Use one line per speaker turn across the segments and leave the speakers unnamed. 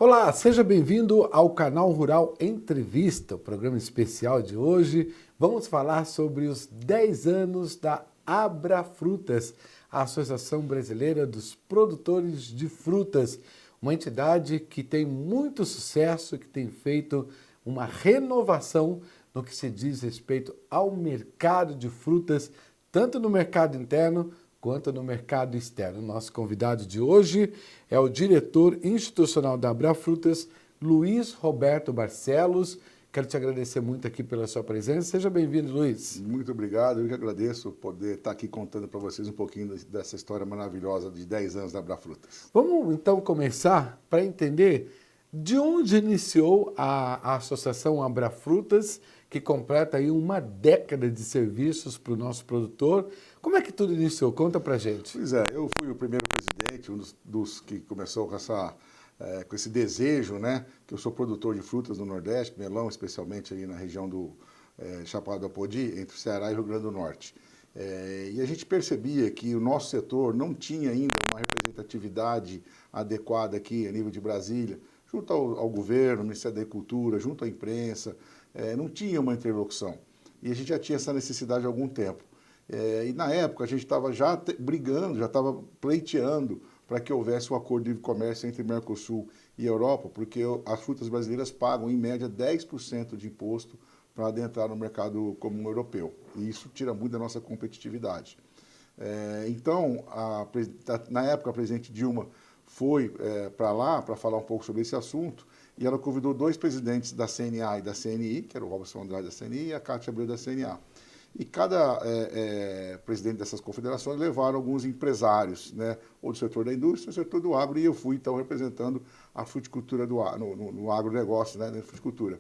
Olá, seja bem-vindo ao Canal Rural Entrevista, o programa especial de hoje. Vamos falar sobre os 10 anos da Abrafrutas, a Associação Brasileira dos Produtores de Frutas, uma entidade que tem muito sucesso, que tem feito uma renovação no que se diz respeito ao mercado de frutas, tanto no mercado interno quanto no mercado externo. Nosso convidado de hoje é o diretor institucional da Abrafrutas, Luiz Roberto Barcelos. Quero te agradecer muito aqui pela sua presença. Seja bem-vindo, Luiz.
Muito obrigado, eu que agradeço poder estar aqui contando para vocês um pouquinho dessa história maravilhosa de 10 anos da Abrafrutas.
Vamos então começar para entender de onde iniciou a Associação Abrafrutas, que completa aí uma década de serviços para o nosso produtor. Como é que tudo iniciou? Conta pra gente.
Pois é, eu fui o primeiro presidente, um dos que começou com esse desejo, né? Que eu sou produtor de frutas no Nordeste, melão, especialmente ali na região do Chapada do Apodi, entre o Ceará e o Rio Grande do Norte. E a gente percebia que o nosso setor não tinha ainda uma representatividade adequada aqui a nível de Brasília, junto ao governo, ao Ministério da Agricultura, junto à imprensa, não tinha uma interlocução. E a gente já tinha essa necessidade há algum tempo. E na época a gente estava já brigando, já estava pleiteando para que houvesse um acordo de livre comércio entre Mercosul e Europa, porque as frutas brasileiras pagam em média 10% de imposto para adentrar no mercado comum europeu. E isso tira muito da nossa competitividade. Então, na época, a presidente Dilma foi para lá para falar um pouco sobre esse assunto e ela convidou dois presidentes da CNA e da CNI, que era o Robson Andrade da CNI e a Cátia Abreu da CNA. E cada presidente dessas confederações levaram alguns empresários, né, ou do setor da indústria, ou do setor do agro, e eu fui, então, representando a fruticultura no agronegócio, né, na fruticultura.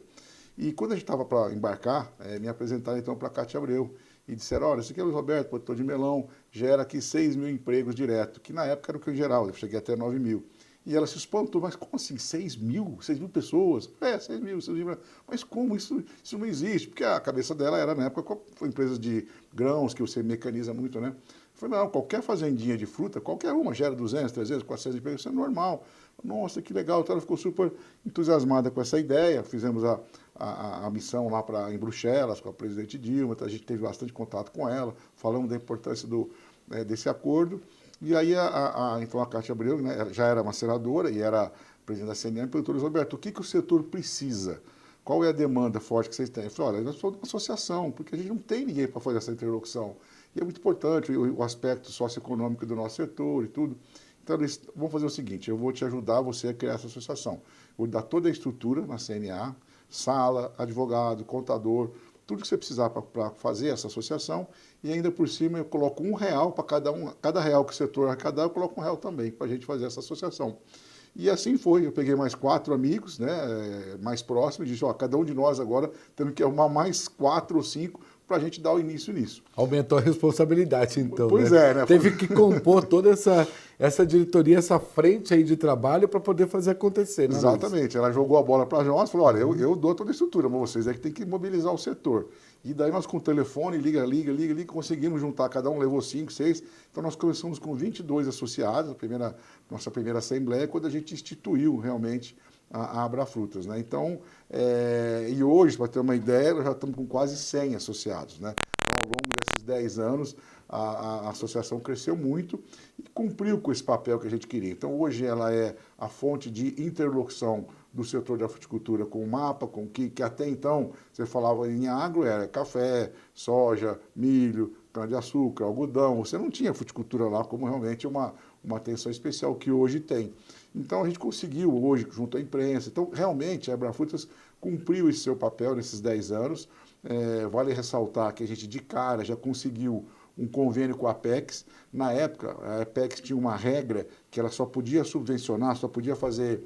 E quando a gente estava para embarcar, me apresentaram, então, para a Cátia Abreu, e disseram, olha, esse aqui é o Luiz Roberto, produtor de melão, gera aqui 6 mil empregos direto, que na época era o que em geral, eu cheguei até 9 mil. E ela se espantou, mas como assim, 6 mil? 6 mil pessoas? 6 mil, 6 mil. Mas como? Isso não existe. Porque a cabeça dela era, na época, foi empresas de grãos, que você mecaniza muito, né? Eu falei, não, qualquer fazendinha de fruta, qualquer uma, gera 200, 300, 400 empregos, isso é normal. Nossa, que legal. Então ela ficou super entusiasmada com essa ideia. Fizemos a missão lá em Bruxelas, com a presidente Dilma, a gente teve bastante contato com ela, falamos da importância desse acordo. E aí, então, a Cátia Abreu, né, já era uma senadora e era presidente da CNN, perguntou, Roberto, o que o setor precisa? Qual é a demanda forte que vocês têm? Eu falei, olha, nós somos uma associação, porque a gente não tem ninguém para fazer essa interlocução. E é muito importante o aspecto socioeconômico do nosso setor e tudo. Então, vamos fazer o seguinte, eu vou te ajudar você a criar essa associação. Vou dar toda a estrutura na CNA, sala, advogado, contador, tudo que você precisar para fazer essa associação, e ainda por cima eu coloco R$1 para cada real que o setor arrecadar, eu coloco R$1 também para a gente fazer essa associação. E assim foi, eu peguei mais 4 amigos, né, mais próximos, e disse, ó, cada um de nós agora temos que arrumar mais 4 ou 5 para a gente dar o início nisso.
Aumentou a responsabilidade, então,
pois
né?
né?
Teve que compor toda essa diretoria, essa frente aí de trabalho para poder fazer acontecer, né,
Exatamente.
Luiz?
Ela jogou a bola para nós, falou, olha, eu dou toda a estrutura, mas vocês é que tem que mobilizar o setor. E daí nós com o telefone, liga, conseguimos juntar, cada um levou 5, 6. Então nós começamos com 22 associados, nossa primeira assembleia, quando a gente instituiu realmente a Abrafrutas, né? Então, e hoje, para ter uma ideia, nós já estamos com quase 100 associados, né? Então, ao longo desses 10 anos, a associação cresceu muito e cumpriu com esse papel que a gente queria. Então, hoje ela é a fonte de interlocução do setor da fruticultura com o MAPA, que até então, você falava em agro, era café, soja, milho, cana-de-açúcar, algodão. Você não tinha fruticultura lá como realmente uma atenção especial que hoje tem. Então, a gente conseguiu hoje, junto à imprensa. Então, realmente, a Abrafrutas cumpriu esse seu papel nesses 10 anos. Vale ressaltar que a gente, de cara, já conseguiu um convênio com a Apex. Na época, a Apex tinha uma regra que ela só podia subvencionar, só podia fazer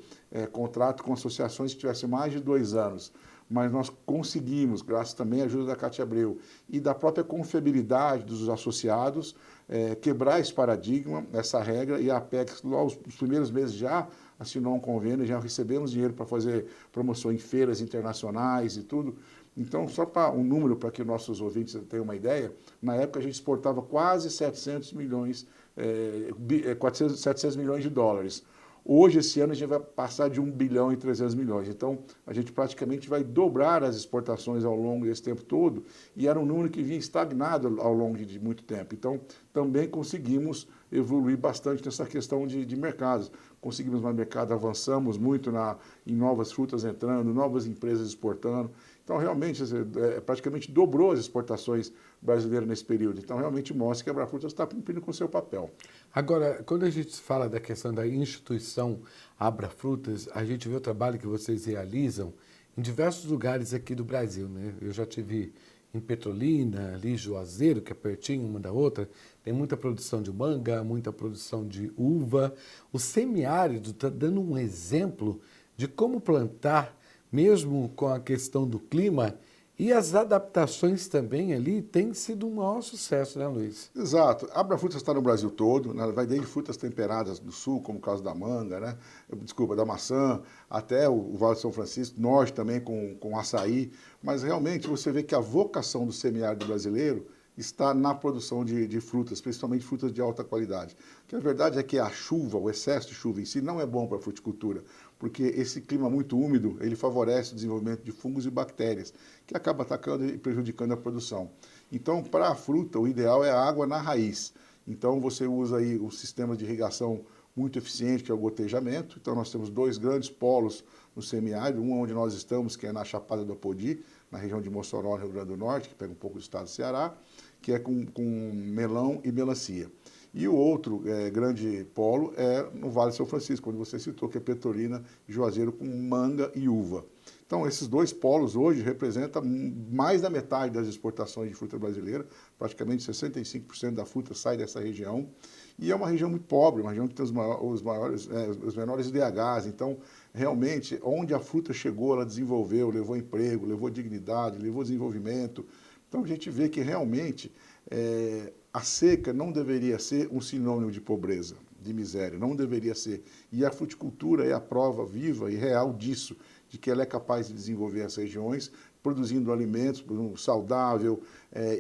contrato com associações que tivessem mais de 2 anos. Mas nós conseguimos, graças também à ajuda da Cátia Abreu e da própria confiabilidade dos associados, quebrar esse paradigma, essa regra, e a Apex, nos primeiros meses, já assinou um convênio, já recebemos dinheiro para fazer promoção em feiras internacionais e tudo. Então, só para um número, para que nossos ouvintes tenham uma ideia, na época a gente exportava quase 700 milhões de dólares. Hoje, esse ano, a gente vai passar de 1 bilhão e 300 milhões. Então, a gente praticamente vai dobrar as exportações ao longo desse tempo todo, e era um número que vinha estagnado ao longo de muito tempo. Então, também conseguimos evoluir bastante nessa questão de mercados. Conseguimos mais mercado, avançamos muito em novas frutas entrando, novas empresas exportando. Então, realmente, praticamente dobrou as exportações brasileiras nesse período. Então, realmente mostra que a Abrafrutas está cumprindo com o seu papel.
Agora, quando a gente fala da questão da instituição Abrafrutas, a gente vê o trabalho que vocês realizam em diversos lugares aqui do Brasil, né? Eu já tive em Petrolina, ali Juazeiro, que é pertinho uma da outra, tem muita produção de manga, muita produção de uva. O semiárido está dando um exemplo de como plantar, mesmo com a questão do clima, e as adaptações também ali têm sido um maior sucesso, né, Luiz?
Exato. A Abrafrutas está no Brasil todo, né? Vai desde frutas temperadas do sul, como o caso da manga, né? Desculpa, da maçã, até o Vale de São Francisco, norte também com açaí. Mas realmente você vê que a vocação do semiárido brasileiro está na produção de frutas, principalmente frutas de alta qualidade. Porque a verdade é que a chuva, o excesso de chuva em si, não é bom para a fruticultura, porque esse clima muito úmido, ele favorece o desenvolvimento de fungos e bactérias, que acaba atacando e prejudicando a produção. Então, para a fruta, o ideal é a água na raiz. Então, você usa aí o sistema de irrigação muito eficiente, que é o gotejamento. Então, nós temos dois grandes polos no semiárido, um onde nós estamos, que é na Chapada do Apodi, na região de Mossoró, no Rio Grande do Norte, que pega um pouco do estado do Ceará, que é com melão e melancia. E o outro grande polo é no Vale de São Francisco, onde você citou, que é Petrolina e Juazeiro, com manga e uva. Então, esses dois polos hoje representam mais da metade das exportações de fruta brasileira, praticamente 65% da fruta sai dessa região, e é uma região muito pobre, uma região que tem os menores IDHs. Então, realmente, onde a fruta chegou, ela desenvolveu, levou emprego, levou dignidade, levou desenvolvimento. Então, a gente vê que realmente a seca não deveria ser um sinônimo de pobreza, de miséria, não deveria ser. E a fruticultura é a prova viva e real disso, de que ela é capaz de desenvolver as regiões, produzindo alimentos saudável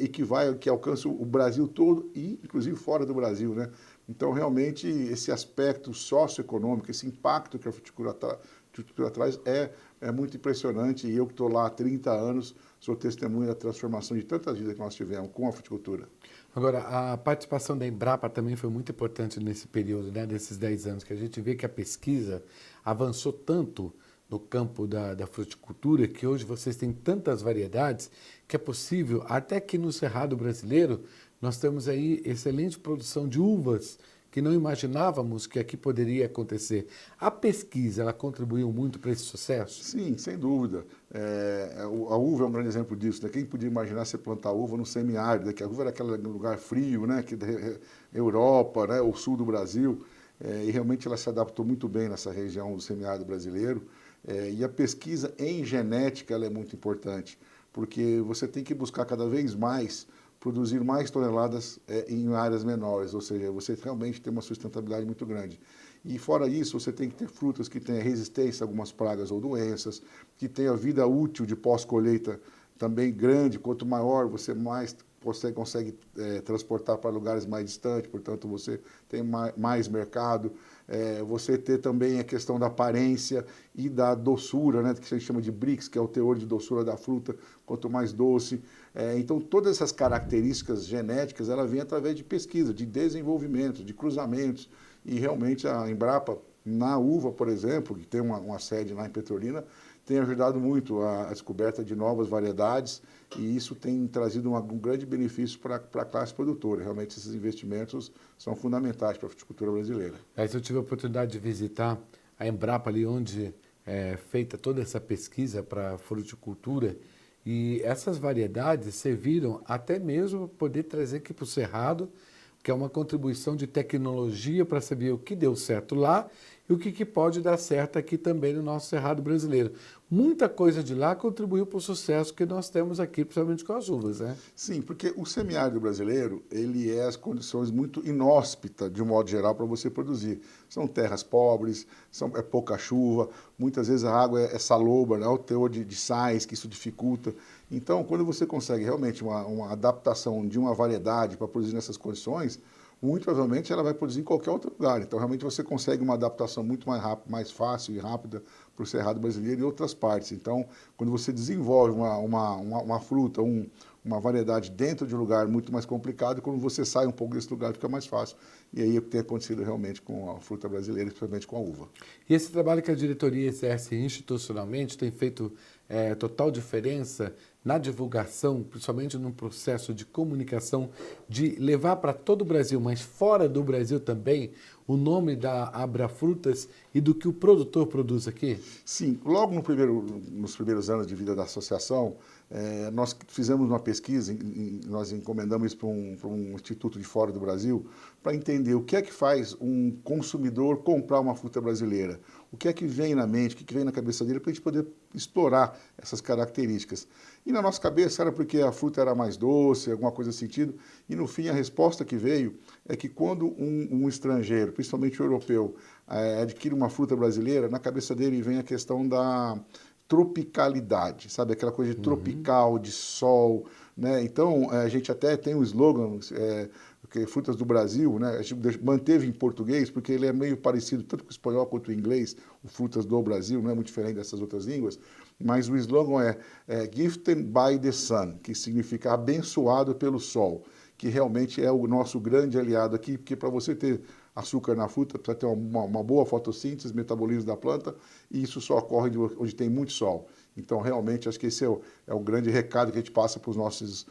e que alcança o Brasil todo e, inclusive, fora do Brasil, né? Então, realmente, esse aspecto socioeconômico, esse impacto que a fruticultura traz é muito impressionante. E eu que estou lá há 30 anos, sou testemunha da transformação de tantas vidas que nós tivemos com a fruticultura.
Agora, a participação da Embrapa também foi muito importante nesse período, né, desses 10 anos, que a gente vê que a pesquisa avançou tanto no campo da fruticultura, que hoje vocês têm tantas variedades, que é possível, até que no Cerrado brasileiro, nós temos aí excelente produção de uvas, que não imaginávamos que aqui poderia acontecer. A pesquisa, ela contribuiu muito para esse sucesso?
Sim, sem dúvida. A uva é um grande exemplo disso, né? Quem podia imaginar você plantar uva no semiárido, né? Que a uva era aquele lugar frio, né? Que da Europa, né? O sul do Brasil, e realmente ela se adaptou muito bem nessa região do semiárido brasileiro. E a pesquisa em genética ela é muito importante, porque você tem que buscar cada vez mais produzir mais toneladas em áreas menores, ou seja, você realmente tem uma sustentabilidade muito grande. E fora isso, você tem que ter frutas que tenham resistência a algumas pragas ou doenças, que tenham vida útil de pós-colheita também grande. Quanto maior, você consegue transportar para lugares mais distantes, portanto você tem mais mercado. Você ter também a questão da aparência e da doçura, né, que a gente chama de Brix, que é o teor de doçura da fruta, quanto mais doce. Então, todas essas características genéticas, ela vem através de pesquisa, de desenvolvimento, de cruzamentos. E realmente a Embrapa, na uva, por exemplo, que tem uma sede lá em Petrolina, tem ajudado muito a descoberta de novas variedades, e isso tem trazido um grande benefício para a classe produtora. Realmente esses investimentos são fundamentais para a fruticultura brasileira.
Aí eu tive a oportunidade de visitar a Embrapa ali onde é feita toda essa pesquisa para a fruticultura, e essas variedades serviram até mesmo para poder trazer aqui para o Cerrado, que é uma contribuição de tecnologia para saber o que deu certo lá e o que pode dar certo aqui também no nosso Cerrado brasileiro. Muita coisa de lá contribuiu para o sucesso que nós temos aqui, principalmente com as uvas, né?
Sim, porque o semiárido brasileiro, ele é as condições muito inóspitas, de um modo geral, para você produzir. São terras pobres, é pouca chuva, muitas vezes a água é salobra, né? O teor de sais, que isso dificulta. Então, quando você consegue realmente uma adaptação de uma variedade para produzir nessas condições, muito provavelmente ela vai produzir em qualquer outro lugar. Então, realmente, você consegue uma adaptação muito mais rápida, mais fácil e rápida para o cerrado brasileiro e outras partes. Então, quando você desenvolve uma fruta, uma variedade dentro de um lugar muito mais complicado, quando você sai um pouco desse lugar fica mais fácil. E aí é o que tem acontecido realmente com a fruta brasileira, especialmente com a uva.
E esse trabalho que a diretoria exerce institucionalmente tem feito total diferença na divulgação, principalmente no processo de comunicação, de levar para todo o Brasil, mas fora do Brasil também, o nome da Abrafrutas e do que o produtor produz aqui?
Sim, logo nos primeiros anos de vida da associação, nós fizemos uma pesquisa, nós encomendamos isso para um instituto de fora do Brasil, para entender o que é que faz um consumidor comprar uma fruta brasileira, o que é que vem na mente, o que vem na cabeça dele, para a gente poder explorar essas características. E na nossa cabeça era porque a fruta era mais doce, alguma coisa nesse sentido, e no fim a resposta que veio é que quando um estrangeiro, principalmente o europeu, adquire uma fruta brasileira, na cabeça dele vem a questão da tropicalidade, sabe? Aquela coisa de tropical, de sol, né? Então, a gente até tem um slogan, Frutas do Brasil, né? A gente manteve em português, porque ele é meio parecido tanto com o espanhol quanto o inglês, o Frutas do Brasil, não é muito diferente dessas outras línguas, mas o slogan é Gifted by the Sun, que significa abençoado pelo sol, que realmente é o nosso grande aliado aqui, porque para você ter açúcar na fruta, precisa ter uma boa fotossíntese, metabolismo da planta, e isso só ocorre onde tem muito sol. Então, realmente, acho que esse é o grande recado que a gente passa para os nossos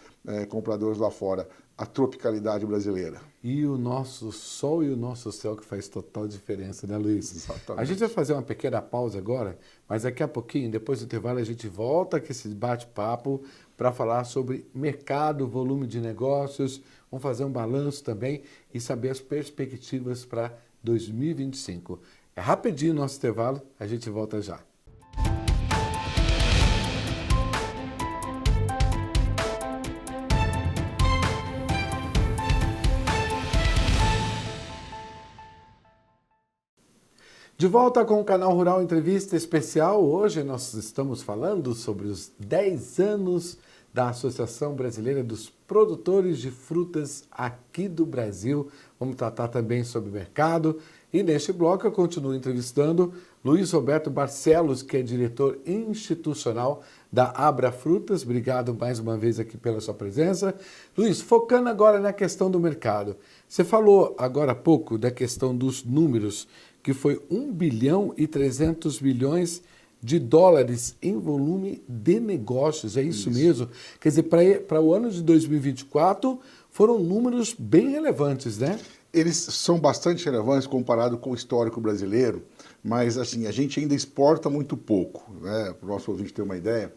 compradores lá fora, a tropicalidade brasileira.
E o nosso sol e o nosso céu que faz total diferença, né, Luiz?
Exatamente.
A gente vai fazer uma pequena pausa agora, mas daqui a pouquinho, depois do intervalo, a gente volta com esse bate-papo para falar sobre mercado, volume de negócios, vamos fazer um balanço também e saber as perspectivas para 2025. É rapidinho o nosso intervalo, a gente volta já. De volta com o Canal Rural Entrevista Especial. Hoje nós estamos falando sobre os 10 anos da Associação Brasileira dos Produtores de Frutas aqui do Brasil. Vamos tratar também sobre mercado. E neste bloco eu continuo entrevistando Luiz Roberto Barcelos, que é diretor institucional da Abrafrutas. Obrigado mais uma vez aqui pela sua presença. Luiz, focando agora na questão do mercado. Você falou agora há pouco da questão dos números, que foi 1 bilhão e 300 milhões de dólares em volume de negócios, é isso mesmo? Quer dizer, para o ano de 2024 foram números bem relevantes, né?
Eles são bastante relevantes comparado com o histórico brasileiro, mas assim, a gente ainda exporta muito pouco, né? Para o nosso ouvinte ter uma ideia,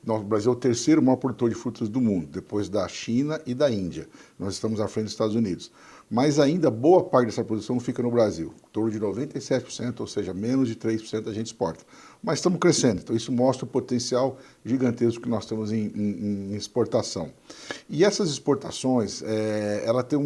nosso Brasil é o terceiro maior produtor de frutas do mundo, depois da China e da Índia. Nós estamos à frente dos Estados Unidos. Mas ainda boa parte dessa produção fica no Brasil, em torno de 97%, ou seja, menos de 3% a gente exporta. Mas estamos crescendo, então isso mostra o potencial gigantesco que nós temos em exportação. E essas exportações, ela tem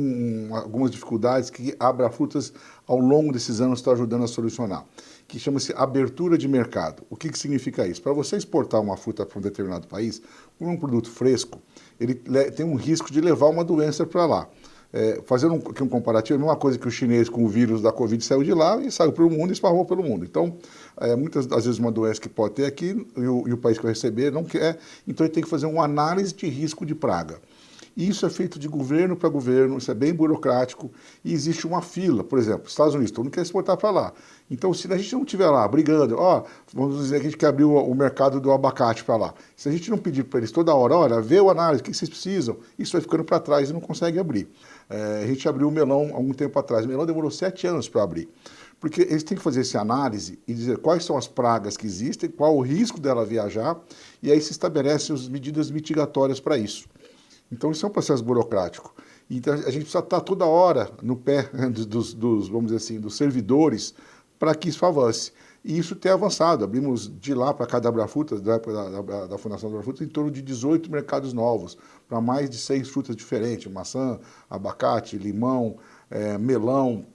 algumas dificuldades que a Abrafrutas, ao longo desses anos, está ajudando a solucionar, que chama-se abertura de mercado. O que significa isso? Para você exportar uma fruta para um determinado país, como um produto fresco, ele tem um risco de levar uma doença para lá. Fazendo um comparativo, a mesma coisa que o chinês com o vírus da Covid saiu de lá e saiu para o mundo e esparramou pelo mundo. Então, muitas das vezes uma doença que pode ter aqui e o país que vai receber não quer, então ele tem que fazer uma análise de risco de praga. E isso é feito de governo para governo, isso é bem burocrático e existe uma fila. Por exemplo, Estados Unidos, todo mundo quer exportar para lá. Então, se a gente não estiver lá brigando, vamos dizer que a gente quer abrir o mercado do abacate para lá. Se a gente não pedir para eles toda hora, olha, vê a análise, o que vocês precisam, isso vai ficando para trás e não consegue abrir. A gente abriu o melão há algum tempo atrás. O melão demorou 7 anos para abrir. Porque eles têm que fazer essa análise e dizer quais são as pragas que existem, qual o risco dela viajar, e aí se estabelecem as medidas mitigatórias para isso. Então, isso é um processo burocrático. Então, a gente precisa estar toda hora no pé vamos dizer assim, dos servidores para que isso avance. E isso tem avançado. Abrimos de lá para cada Abrafrutas, da Fundação Abrafrutas, em torno de 18 mercados novos, para mais de 6 frutas diferentes, maçã, abacate, limão, melão.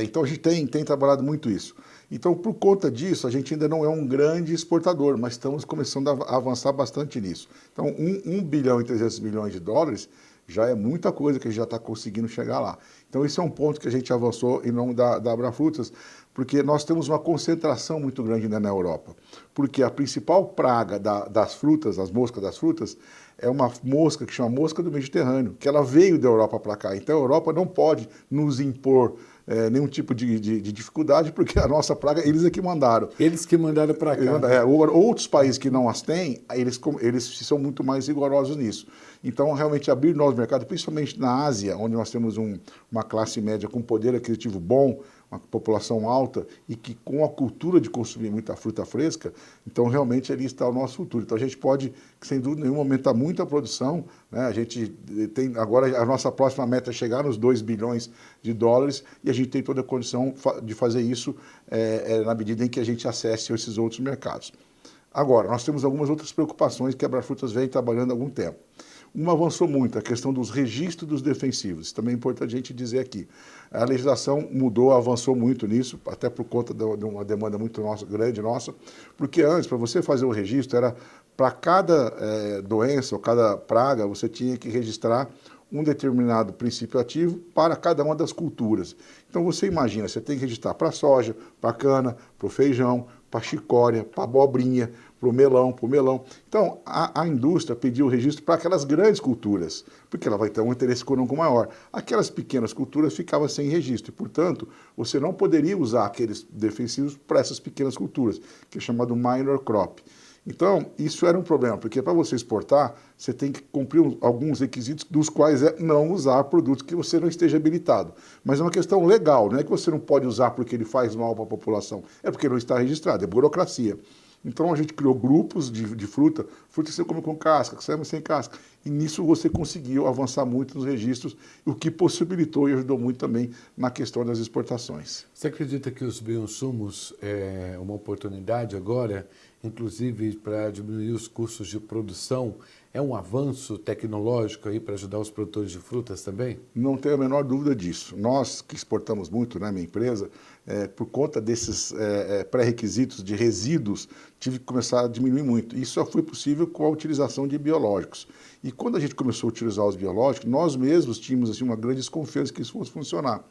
Então, a gente tem trabalhado muito isso. Então, por conta disso, a gente ainda não é um grande exportador, mas estamos começando a avançar bastante nisso. Então, 1 bilhão e 300 milhões de dólares já é muita coisa que a gente já está conseguindo chegar lá. Então, esse é um ponto que a gente avançou em nome da Abrafrutas, porque nós temos uma concentração muito grande ainda na Europa. Porque a principal praga das frutas, as moscas das frutas, é uma mosca que chama mosca do Mediterrâneo, que ela veio da Europa para cá. Então, a Europa não pode nos impor nenhum tipo de dificuldade, porque a nossa praga, eles é que mandaram.
Eles que mandaram para cá.
Outros países que não as têm, eles são muito mais rigorosos nisso. Então, realmente, abrir novos mercados, principalmente na Ásia, onde nós temos uma classe média com poder aquisitivo bom, uma população alta e que com a cultura de consumir muita fruta fresca, então realmente ali está o nosso futuro. Então a gente pode, sem dúvida nenhuma, aumentar muito a produção, né? A gente tem agora, a nossa próxima meta é chegar nos 2 bilhões de dólares e a gente tem toda a condição de fazer isso na medida em que a gente acesse esses outros mercados. Agora, nós temos algumas outras preocupações que a Abrafrutas vem trabalhando há algum tempo. Uma avançou muito, a questão dos registros dos defensivos. Isso também é importante a gente dizer aqui. A legislação mudou, avançou muito nisso, até por conta de uma demanda muito grande nossa, porque antes, para você fazer o registro, era para cada doença ou cada praga, você tinha que registrar um determinado princípio ativo para cada uma das culturas. Então você imagina, você tem que registrar para a soja, para a cana, para o feijão, para a chicória, para a abobrinha, para o melão. Então, a indústria pediu o registro para aquelas grandes culturas, porque ela vai ter um interesse econômico maior. Aquelas pequenas culturas ficavam sem registro, e, portanto, você não poderia usar aqueles defensivos para essas pequenas culturas, que é chamado minor crop. Então, isso era um problema, porque para você exportar, você tem que cumprir alguns requisitos, dos quais é não usar produtos que você não esteja habilitado. Mas é uma questão legal, não é que você não pode usar porque ele faz mal para a população, é porque não está registrado, é burocracia. Então a gente criou grupos de fruta que você come com casca, que você come sem casca. E nisso você conseguiu avançar muito nos registros, o que possibilitou e ajudou muito também na questão das exportações.
Você acredita que os bioinsumos é uma oportunidade agora, inclusive para diminuir os custos de produção? É um avanço tecnológico aí para ajudar os produtores de frutas também?
Não tenho a menor dúvida disso. Nós que exportamos muito, né, minha empresa, por conta desses pré-requisitos de resíduos, tive que começar a diminuir muito. Isso só foi possível com a utilização de biológicos. E quando a gente começou a utilizar os biológicos, nós mesmos tínhamos assim, uma grande desconfiança que isso fosse funcionar.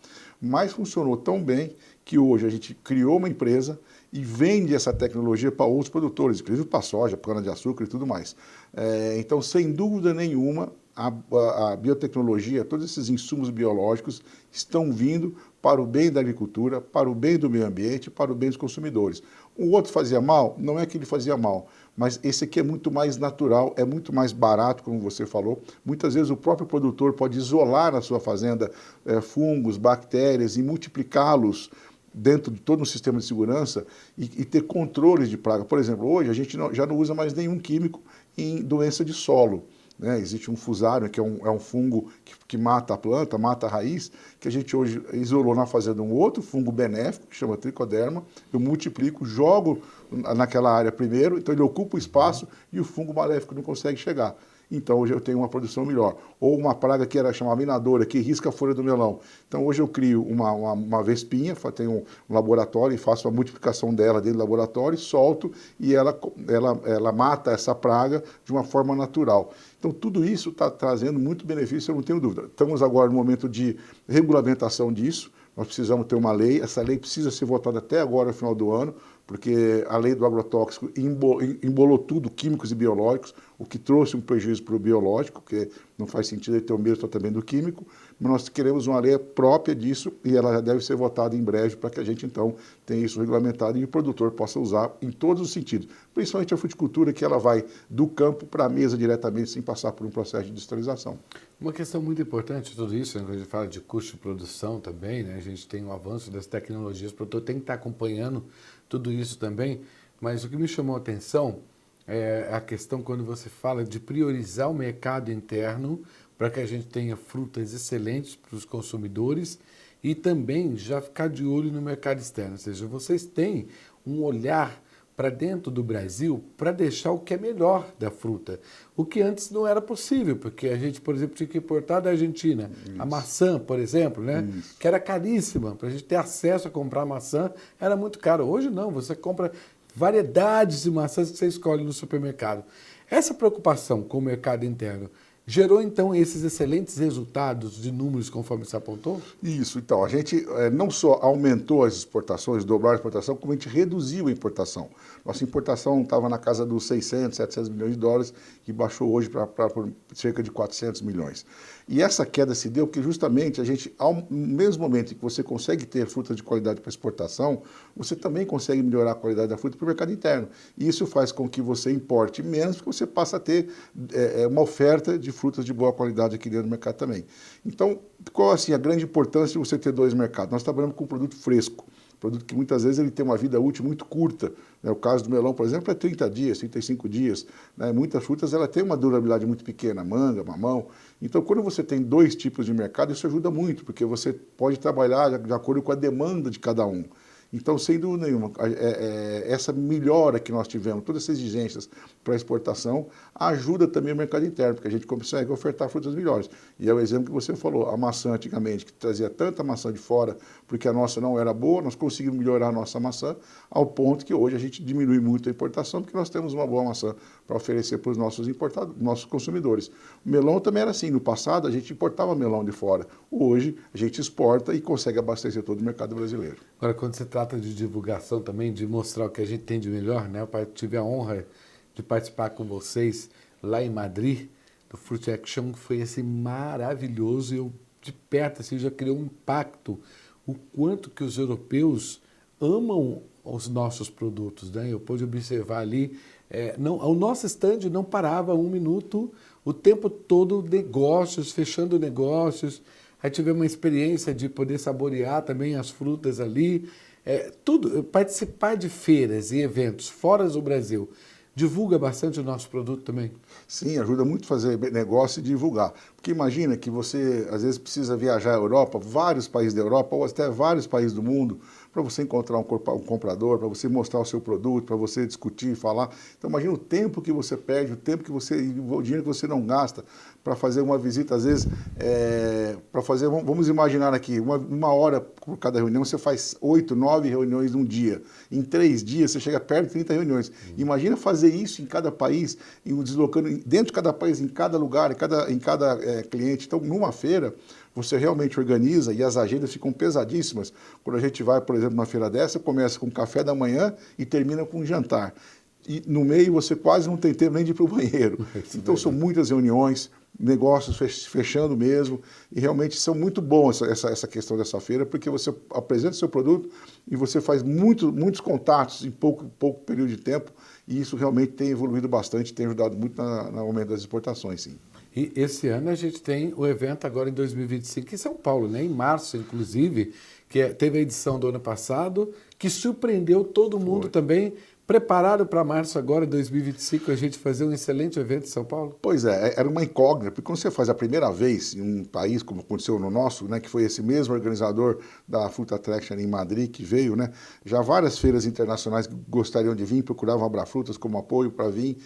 Mas funcionou tão bem que hoje a gente criou uma empresa e vende essa tecnologia para outros produtores, inclusive para soja, para cana-de-açúcar e tudo mais. Então, sem dúvida nenhuma, a biotecnologia, todos esses insumos biológicos estão vindo para o bem da agricultura, para o bem do meio ambiente, para o bem dos consumidores. O outro fazia mal? Não é que ele fazia mal, mas esse aqui é muito mais natural, é muito mais barato, como você falou. Muitas vezes o próprio produtor pode isolar na sua fazenda fungos, bactérias e multiplicá-los dentro de todo um sistema de segurança e ter controles de praga. Por exemplo, hoje a gente já não usa mais nenhum químico em doença de solo. Né? Existe um fusário, que é um fungo que mata a planta, mata a raiz, que a gente hoje isolou na fazenda um outro fungo benéfico, que chama tricoderma, eu multiplico, jogo naquela área primeiro, então ele ocupa o espaço e o fungo maléfico não consegue chegar. Então hoje eu tenho uma produção melhor. Ou uma praga que era chamada minadora, que risca a folha do melão. Então hoje eu crio uma vespinha, tenho um laboratório e faço a multiplicação dela dentro do laboratório, solto e ela mata essa praga de uma forma natural. Então tudo isso está trazendo muito benefício, eu não tenho dúvida. Estamos agora no momento de regulamentação disso, nós precisamos ter uma lei, essa lei precisa ser votada até agora, no final do ano, porque a lei do agrotóxico embolou tudo, químicos e biológicos, o que trouxe um prejuízo para o biológico, porque não faz sentido ele ter o mesmo tratamento do químico, mas nós queremos uma lei própria disso e ela já deve ser votada em breve para que a gente, então, tenha isso regulamentado e o produtor possa usar em todos os sentidos, principalmente a fruticultura, que ela vai do campo para a mesa diretamente, sem passar por um processo de industrialização.
Uma questão muito importante, tudo isso, quando a gente fala de custo de produção também, né? A gente tem o avanço das tecnologias, o produtor tem que estar acompanhando tudo isso também, mas o que me chamou a atenção é a questão quando você fala de priorizar o mercado interno para que a gente tenha frutas excelentes para os consumidores e também já ficar de olho no mercado externo, ou seja, vocês têm um olhar para dentro do Brasil para deixar o que é melhor da fruta, o que antes não era possível, porque a gente, por exemplo, tinha que importar da Argentina a maçã, por exemplo, né? Que era caríssima, para a gente ter acesso a comprar maçã era muito caro. Hoje não, você compra variedades de maçãs que você escolhe no supermercado. Essa preocupação com o mercado interno gerou então esses excelentes resultados de números conforme você apontou?
Isso, então, a gente não só aumentou as exportações, dobrou a exportação, como a gente reduziu a importação. Nossa importação estava na casa dos 600, 700 milhões de dólares e baixou hoje para cerca de 400 milhões. E essa queda se deu porque justamente a gente, no mesmo momento que você consegue ter frutas de qualidade para exportação, você também consegue melhorar a qualidade da fruta para o mercado interno. E isso faz com que você importe menos, porque você passa a ter uma oferta de frutas de boa qualidade aqui dentro do mercado também. Então, qual assim, a grande importância de você ter dois mercados? Nós trabalhamos com um produto fresco, produto que muitas vezes ele tem uma vida útil muito curta. Né? O caso do melão, por exemplo, é 30 dias, 35 dias. Né? Muitas frutas ela têm uma durabilidade muito pequena, manga, mamão. Então, quando você tem dois tipos de mercado, isso ajuda muito, porque você pode trabalhar de acordo com a demanda de cada um. Então, sem dúvida nenhuma, essa melhora que nós tivemos, todas essas exigências para exportação, ajuda também o mercado interno, porque a gente consegue ofertar frutas melhores. E é o exemplo que você falou, a maçã antigamente, que trazia tanta maçã de fora, porque a nossa não era boa, nós conseguimos melhorar a nossa maçã, ao ponto que hoje a gente diminui muito a importação, porque nós temos uma boa maçã para oferecer para os nossos consumidores. O melão também era assim, no passado a gente importava melão de fora, hoje a gente exporta e consegue abastecer todo o mercado brasileiro.
Agora, quando se trata de divulgação também, de mostrar o que a gente tem de melhor, né? Eu tive a honra de participar com vocês lá em Madrid, do Fruit Action, que foi assim, maravilhoso. Eu, de perto, assim, já criou um impacto, o quanto que os europeus amam os nossos produtos, né? Eu pude observar ali, o nosso stand não parava um minuto, o tempo todo negócios, fechando negócios. Aí tivemos uma experiência de poder saborear também as frutas ali, tudo, participar de feiras e eventos fora do Brasil. Divulga bastante o nosso produto também?
Sim, ajuda muito a fazer negócio e divulgar. Porque imagina que você, às vezes, precisa viajar à Europa, vários países da Europa, ou até vários países do mundo, para você encontrar um comprador, para você mostrar o seu produto, para você discutir, falar. Então, imagina o tempo que você perde, o dinheiro que você não gasta para fazer uma visita, às vezes, para fazer, vamos imaginar aqui, uma hora por cada reunião, você faz 8, 9 reuniões num dia. Em 3 dias, você chega perto de 30 reuniões. Imagina fazer isso em cada país, e deslocando dentro de cada país, em cada lugar, em cada cliente. Então, numa feira, você realmente organiza e as agendas ficam pesadíssimas. Quando a gente vai, por exemplo, numa feira dessa, começa com café da manhã e termina com jantar. E no meio você quase não tem tempo nem de ir para o banheiro. Então são muitas reuniões, negócios fechando mesmo, e realmente são muito bons essa questão dessa feira, porque você apresenta o seu produto e você faz muitos contatos em pouco período de tempo, e isso realmente tem evoluído bastante, tem ajudado muito no aumento das exportações, sim.
E esse ano a gente tem o evento agora em 2025 em São Paulo, né? Em março, inclusive, que teve a edição do ano passado, que surpreendeu todo mundo também. Preparado para março agora, 2025, a gente fazer um excelente evento em São Paulo?
Pois era uma incógnita, porque quando você faz a primeira vez em um país, como aconteceu no nosso, né, que foi esse mesmo organizador da Fruit Attraction em Madrid que veio, né, já várias feiras internacionais gostariam de vir, procuravam Abrafrutas como apoio para vir,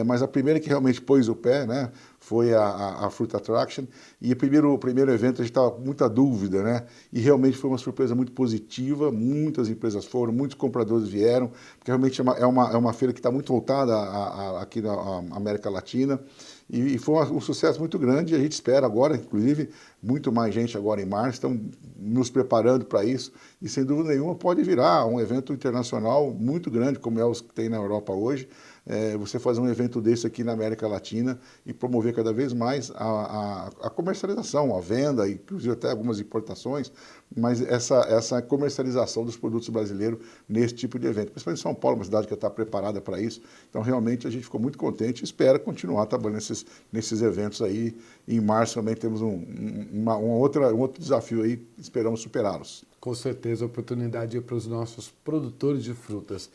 mas a primeira que realmente pôs o pé, né, foi a Fruit Attraction, e o primeiro evento a gente estava com muita dúvida, né, e realmente foi uma surpresa muito positiva, muitas empresas foram, muitos compradores vieram, porque realmente é uma feira que está muito voltada aqui na América Latina, e foi um sucesso muito grande, e a gente espera agora, inclusive, muito mais gente agora em março, estamos nos preparando para isso, e sem dúvida nenhuma pode virar um evento internacional muito grande, como é os que tem na Europa hoje, você fazer um evento desse aqui na América Latina e promover cada vez mais a comercialização, a venda, inclusive até algumas importações, mas essa comercialização dos produtos brasileiros nesse tipo de evento. Principalmente São Paulo, uma cidade que está preparada para isso. Então, realmente, a gente ficou muito contente e espera continuar trabalhando nesses eventos aí. Em março também temos um outro desafio aí, esperamos superá-los.
Com certeza, oportunidade para os nossos produtores de frutas.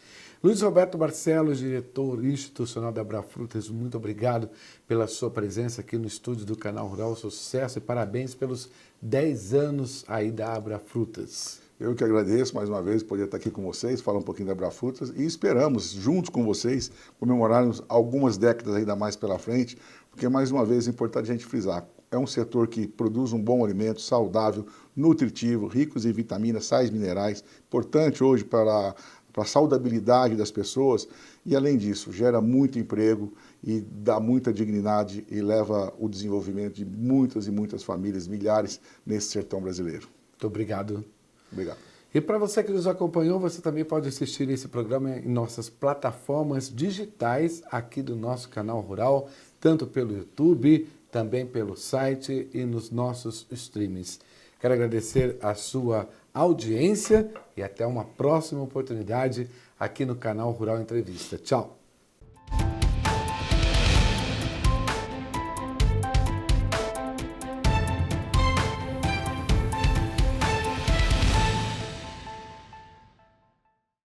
Luiz Roberto Barcelos, diretor institucional da Abrafrutas, muito obrigado pela sua presença aqui no estúdio do Canal Rural. Sucesso e parabéns pelos 10 anos aí da Abrafrutas.
Eu que agradeço mais uma vez poder estar aqui com vocês, falar um pouquinho da Abrafrutas e esperamos, juntos com vocês, comemorarmos algumas décadas ainda mais pela frente, porque, mais uma vez, é importante a gente frisar, é um setor que produz um bom alimento, saudável, nutritivo, ricos em vitaminas, sais minerais, importante hoje para para a saudabilidade das pessoas e, além disso, gera muito emprego e dá muita dignidade e leva o desenvolvimento de muitas e muitas famílias, milhares, nesse sertão brasileiro.
Muito obrigado.
Obrigado.
E para você que nos acompanhou, você também pode assistir esse programa em nossas plataformas digitais aqui do nosso canal Rural, tanto pelo YouTube, também pelo site e nos nossos streams. Quero agradecer a sua audiência e até uma próxima oportunidade aqui no canal Rural Entrevista. Tchau!